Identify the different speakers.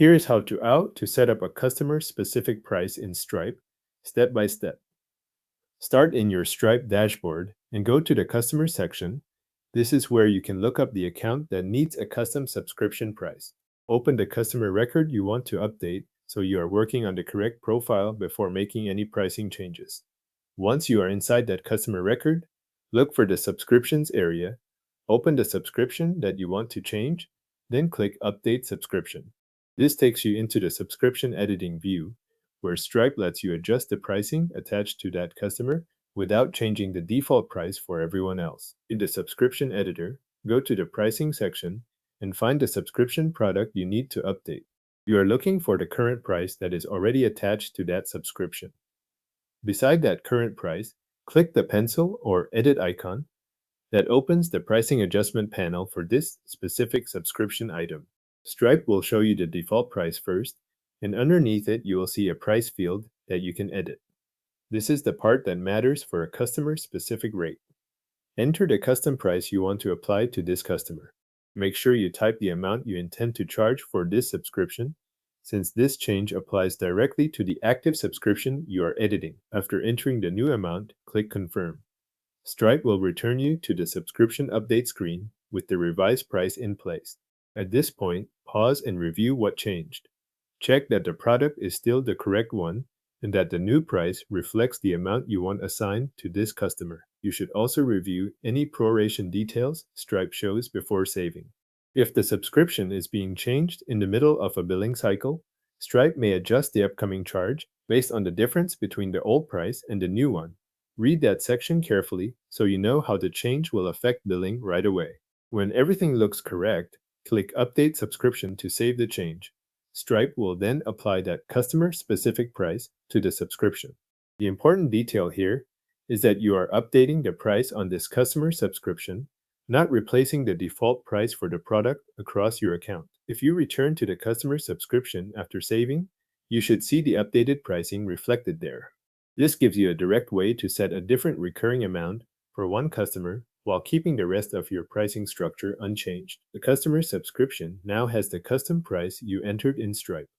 Speaker 1: Here is how to set up a customer-specific price in Stripe, step by step. Start in your Stripe dashboard and go to the Customer section. This is where you can look up the account that needs a custom subscription price. Open the customer record you want to update so you are working on the correct profile before making any pricing changes. Once you are inside that customer record, look for the subscriptions area, open the subscription that you want to change, then click Update Subscription. This takes you into the subscription editing view, where Stripe lets you adjust the pricing attached to that customer without changing the default price for everyone else. In the subscription editor, go to the pricing section and find the subscription product you need to update. You are looking for the current price that is already attached to that subscription. Beside that current price, click the pencil or edit icon that opens the pricing adjustment panel for this specific subscription item. Stripe will show you the default price first, and underneath it you will see a price field that you can edit. This is the part that matters for a customer-specific rate. Enter the custom price you want to apply to this customer. Make sure you type the amount you intend to charge for this subscription, since this change applies directly to the active subscription you are editing. After entering the new amount, click Confirm. Stripe will return you to the subscription update screen with the revised price in place. At this point, pause and review what changed. Check that the product is still the correct one and that the new price reflects the amount you want assigned to this customer. You should also review any proration details Stripe shows before saving. If the subscription is being changed in the middle of a billing cycle, Stripe may adjust the upcoming charge based on the difference between the old price and the new one. Read that section carefully so you know how the change will affect billing right away. When everything looks correct, click Update Subscription to save the change. Stripe will then apply that customer-specific price to the subscription. The important detail here is that you are updating the price on this customer subscription, not replacing the default price for the product across your account. If you return to the customer subscription after saving, you should see the updated pricing reflected there. This gives you a direct way to set a different recurring amount for one customer while keeping the rest of your pricing structure unchanged. The customer subscription now has the custom price you entered in Stripe.